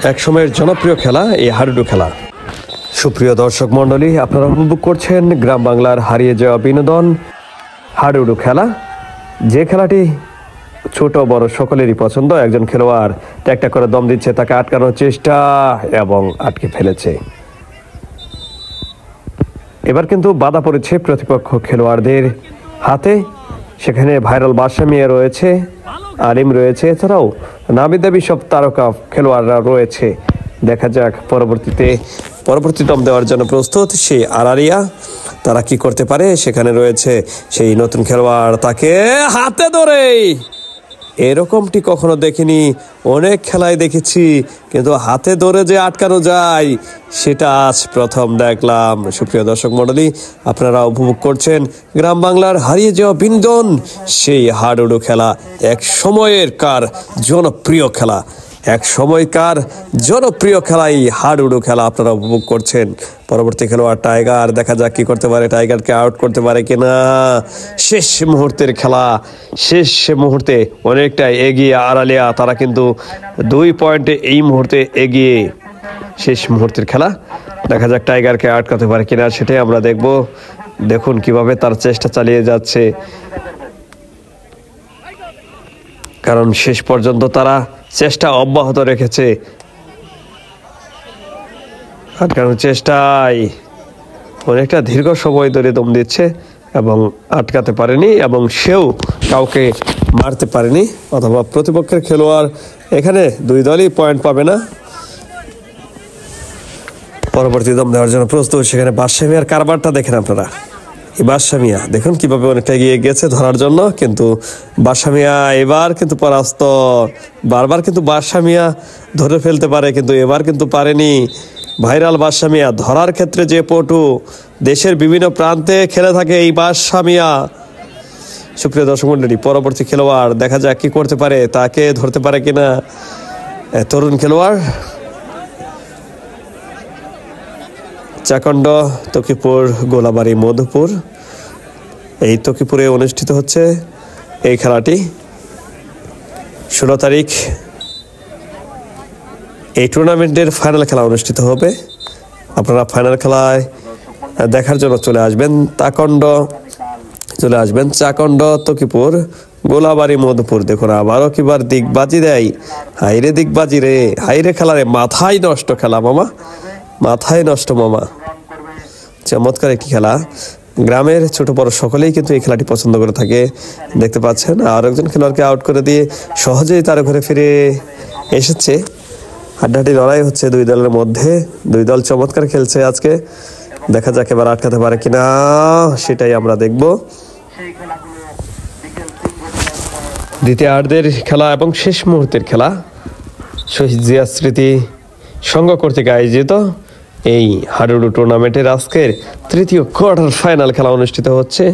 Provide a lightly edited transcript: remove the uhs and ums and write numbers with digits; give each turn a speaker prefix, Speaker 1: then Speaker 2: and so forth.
Speaker 1: এক সময়ের জনপ্রিয় খেলা এই হাডুডু খেলা। সুপ্রিয় দর্শক মণ্ডলী, আপনারা উপভোগ করছেন গ্রাম বাংলার হারিয়ে যাওয়া বিনোদন হাডুডু খেলা। যে খেলাটি ছোট বড় সকলেরই পছন্দ। একজন খেলোয়াড় একটা করে দম দিচ্ছে, তাকে আটকানোর চেষ্টা এবং আটকে ফেলেছে। এবার কিন্তু বাধা পড়েছে প্রতিপক্ষ খেলোয়াড়দের হাতে। সেখানে ভাইরাল বাদশা মিয়া রয়েছে, আলিম রয়েছে, এছাড়াও নামি দাবি সব তারকা খেলোয়াড়রা রয়েছে। দেখা যাক পরবর্তী দম দেওয়ার জন্য প্রস্তুত সেই আরারিয়া, তারা কি করতে পারে। সেখানে রয়েছে সেই নতুন খেলোয়াড়, তাকে হাতে ধরে এরকমটি কখনো দেখিনি। অনেক খেলায় দেখেছি, কিন্তু হাতে ধরে যে আটকানো যায় সেটা আজ প্রথম দেখলাম। সুপ্রিয় দর্শক মণ্ডলী, আপনারা উপভোগ করছেন গ্রাম বাংলার হারিয়ে যাওয়া বিনোদন সেই হাডুডু খেলা। এক সময়কার জনপ্রিয় খেলা, এক সময়কার জনপ্রিয় খেলা এই হাডুডু খেলা আপনারা উপভোগ করছেন। পরবর্তী খেলোয়াড় টাইগার, দেখা যাক কি করতে পারে, টাইগারকে আউট করতে পারে কিনা। শেষ মুহূর্তের খেলা, শেষ মুহূর্তে অনেকটা এগিয়ে আরালিয়া, তারা কিন্তু 2 পয়েন্টে এই মুহূর্তে এগিয়ে। শেষ মুহূর্তের খেলা, দেখা যাক টাইগারকে আউট করতে পারে কিনা, সেটাই আমরা দেখব। দেখুন কিভাবে তার চেষ্টা চালিয়ে যাচ্ছে, কারণ শেষ পর্যন্ত তারা চেষ্টা অব্যাহত রেখেছে। আটকানোর চেষ্টায় অনেকটা দীর্ঘ সময় ধরে দম দিচ্ছে এবং আটকাতে পারেনি, এবং সেও কাউকে মারতে পারেনি, অথবা প্রতিপক্ষের খেলোয়াড়। এখানে দুই দলই পয়েন্ট পাবে না। পরবর্তী দম দেওয়ার জন্য প্রস্তুত। সেখানে বাদশা মিয়ার কারবারটা দেখেন আপনারা। এই বাদশা মিয়া দেখুন কিভাবে অনেকটা এগিয়ে গেছে ধরার জন্য, কিন্তু বাদশা মিয়া এবার কিন্তু পরাস্ত। বারবার কিন্তু বাদশা মিয়া ধরে ফেলতে পারে, কিন্তু এবার কিন্তু পারেনি। ভাইরাল বাদশা মিয়া ধরার ক্ষেত্রে যে পটু, দেশের বিভিন্ন প্রান্তে খেলে থাকে এই বাদশা মিয়া। সুপ্রিয় দর্শক মণ্ডলী, পরবর্তী খেলোয়াড় দেখা যাক কি করতে পারে, তাকে ধরতে পারে কিনা তরুণ খেলোয়াড়। চাকন্ড, তকিপুর, গোলাবাড়ি, মধুপুর, এই তকিপুরে অনুষ্ঠিত হচ্ছে এই খেলাটি। 16 তারিখ এই টুর্নামেন্টের ফাইনাল খেলা অনুষ্ঠিত হবে। আপনারা ফাইনাল খেলায় দেখার জন্য চলে আসবেন চাকন্ড, তকিপুর, গোলাবাড়ি, মধুপুর। দেখুন আবারও কিবার দিগবাজি দেয়। হাইরে দিগবাজি রে, হাইরে খেলা রে, মাথায় নষ্ট খেলা মামা, মাথায় নষ্ট মামা। চমৎকার একটি খেলা। গ্রামের ছোট বড় সকলেই কিন্তু এই খেলাটি পছন্দ করে থাকে। দেখতে পাচ্ছেন আর একজন খেলোয়াড়কে আউট করে দিয়ে সহজেই তার ঘরে ফিরে এসেছে। হাড্ডাহাড্ডি লড়াই হচ্ছে দুই দলের মধ্যে। দুই দল চমৎকার খেলছে আজকে। দেখা যাক এবার আটকাতে পারে কিনা, সেটাই আমরা দেখব। দ্বিতীয়ার্ধের খেলা এবং শেষ মুহূর্তের খেলা। শহীদ জিয়া স্মৃতি সংঘ কর্তৃক আয়োজিত এই হাডুডু টুর্নামেন্টের আজকের তৃতীয় কোয়ার্টার ফাইনাল খেলা অনুষ্ঠিত হচ্ছে।